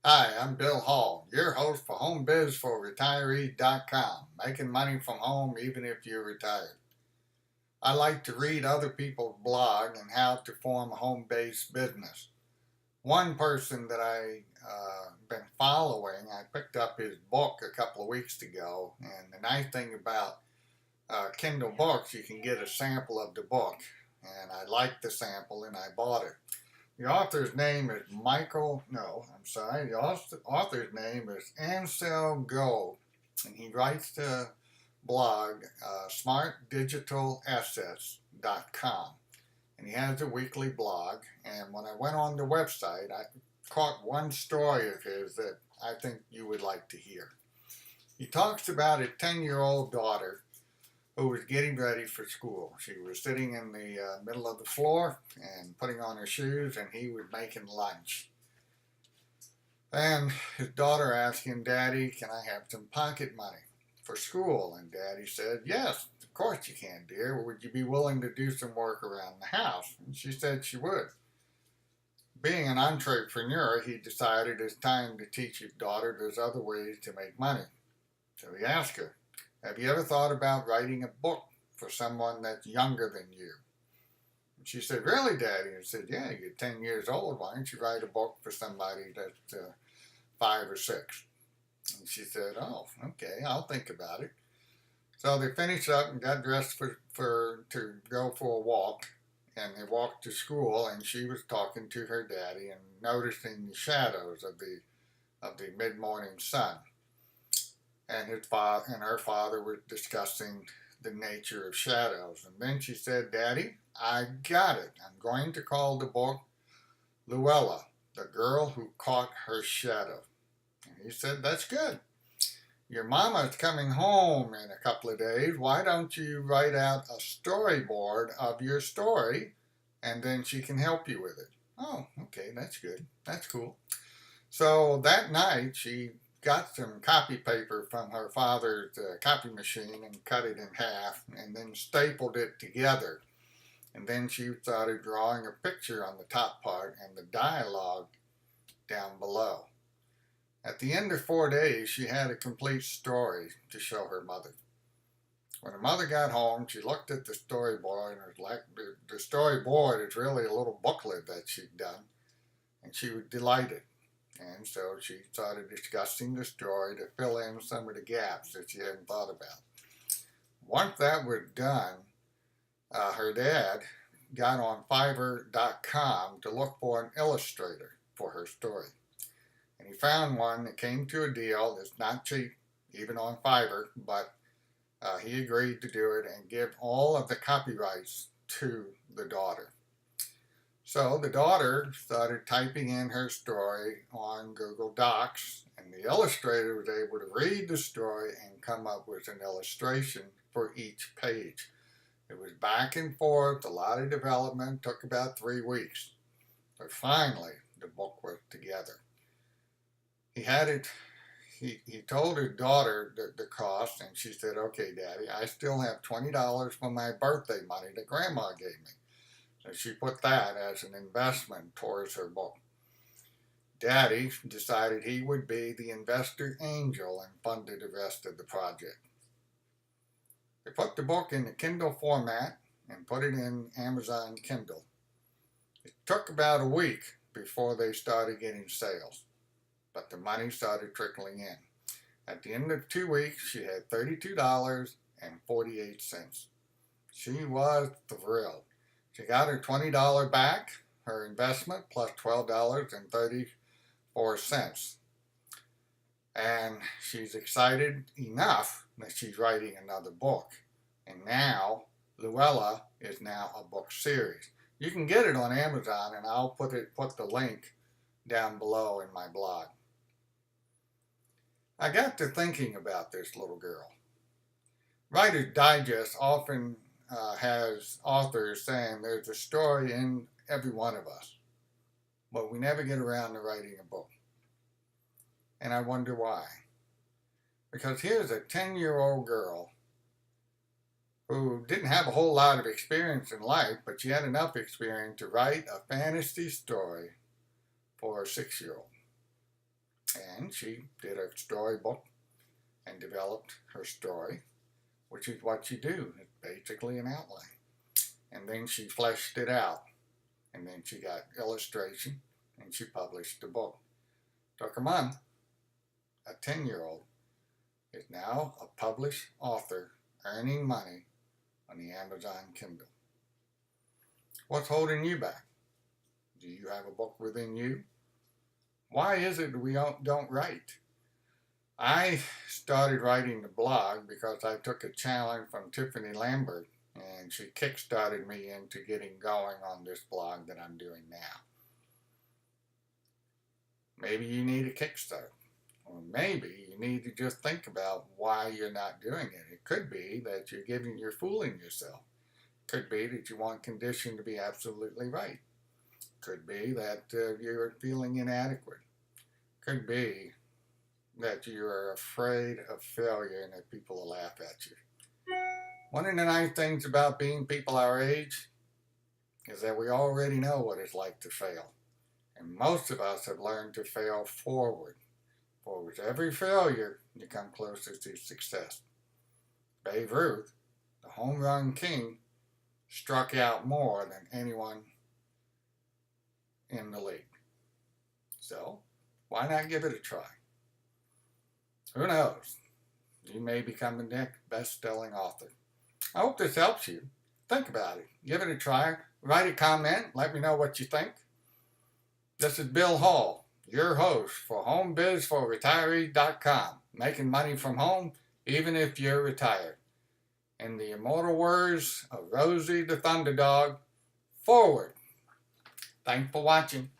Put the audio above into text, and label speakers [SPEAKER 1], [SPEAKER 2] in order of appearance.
[SPEAKER 1] Hi, I'm Bill Hall, your host for HomeBizForRetirees.com, making money from home even if you're retired. I like to read other people's blog and how to form a home-based business. One person that I've been following, I picked up his book a couple of weeks ago, and the nice thing about Kindle books, you can get a sample of the book, and I liked the sample and I bought it. The author's name is the author's name is Ansel Gough, and he writes the blog smartdigitalassets.com. And he has a weekly blog, and when I went on the website, I caught one story of his that I think you would like to hear. He talks about a 10-year-old daughter who was getting ready for school. She was sitting in the middle of the floor and putting on her shoes, and he was making lunch. And his daughter asked him, "Daddy, can I have some pocket money for school?" And Daddy said, "Yes, of course you can, dear. Would you be willing to do some work around the house?" And she said she would. Being an entrepreneur, he decided it's time to teach his daughter there's other ways to make money. So he asked her, "Have you ever thought about writing a book for someone that's younger than you?" And she said, "Really, Daddy?" And he said, "Yeah, you're 10 years old. Why don't you write a book for somebody that's 5 or 6? And she said, "Oh, okay, I'll think about it." So they finished up and got dressed to go for a walk. And they walked to school, and she was talking to her daddy and noticing the shadows of the mid-morning sun. And his father and her father were discussing the nature of shadows. And then she said, "Daddy, I got it. I'm going to call the book Loula, the girl who caught her shadow." And he said, "That's good. Your mama's coming home in a couple of days. Why don't you write out a storyboard of your story, and then she can help you with it?" "Oh, okay, that's good. That's cool." So that night she got some copy paper from her father's copy machine and cut it in half and then stapled it together. And then she started drawing a picture on the top part and the dialogue down below. At the end of 4 days, she had a complete story to show her mother. When her mother got home, she looked at the storyboard, and it was like the storyboard is really a little booklet that she'd done, and she was delighted. And so she started discussing the story to fill in some of the gaps that she hadn't thought about. Once that was done, her dad got on Fiverr.com to look for an illustrator for her story. And he found one that came to a deal that's not cheap, even on Fiverr, but he agreed to do it and give all of the copyrights to the daughter. So the daughter started typing in her story on Google Docs, and the illustrator was able to read the story and come up with an illustration for each page. It was back and forth, a lot of development, took about 3 weeks. But finally, the book was together. He had it, he told his daughter the cost, and she said, "Okay, Daddy, I still have $20 from my birthday money that Grandma gave me." So she put that as an investment towards her book. Daddy decided he would be the investor angel and funded the rest of the project. They put the book in the Kindle format and put it in Amazon Kindle. It took about a week before they started getting sales, but the money started trickling in. At the end of 2 weeks, she had $32.48. She was thrilled. She got her $20 back, her investment, plus $12.34. And she's excited enough that she's writing another book. And now, Luella is now a book series. You can get it on Amazon, and I'll put the link down below in my blog. I got to thinking about this little girl. Writer's Digest often has authors saying there's a story in every one of us, but we never get around to writing a book. And I wonder why. Because here's a 10-year-old girl who didn't have a whole lot of experience in life, but she had enough experience to write a fantasy story for a 6-year-old. And she did a storybook and developed her story, which is what you do. It's basically an outline. And then she fleshed it out. And then she got illustration and she published the book. Took a month. A 10-year-old is now a published author earning money on the Amazon Kindle. What's holding you back? Do you have a book within you? Why is it we don't write? I started writing the blog because I took a challenge from Tiffany Lambert, and she kickstarted me into getting going on this blog that I'm doing now. Maybe you need a kickstart. Or maybe you need to just think about why you're not doing it. It could be that you're fooling yourself. It could be that you want condition to be absolutely right. It could be that you're feeling inadequate. It could be that you are afraid of failure and that people will laugh at you. One of the nice things about being people our age is that we already know what it's like to fail. And most of us have learned to fail forward. For with every failure, you come closer to success. Babe Ruth, the home run king, struck out more than anyone in the league. So, why not give it a try? Who knows? You may become the next best-selling author. I hope this helps you. Think about it. Give it a try. Write a comment. Let me know what you think. This is Bill Hall, your host for HomeBizForRetirees.com. Making money from home, even if you're retired. In the immortal words of Rosie the Thunderdog, forward. Thanks for watching.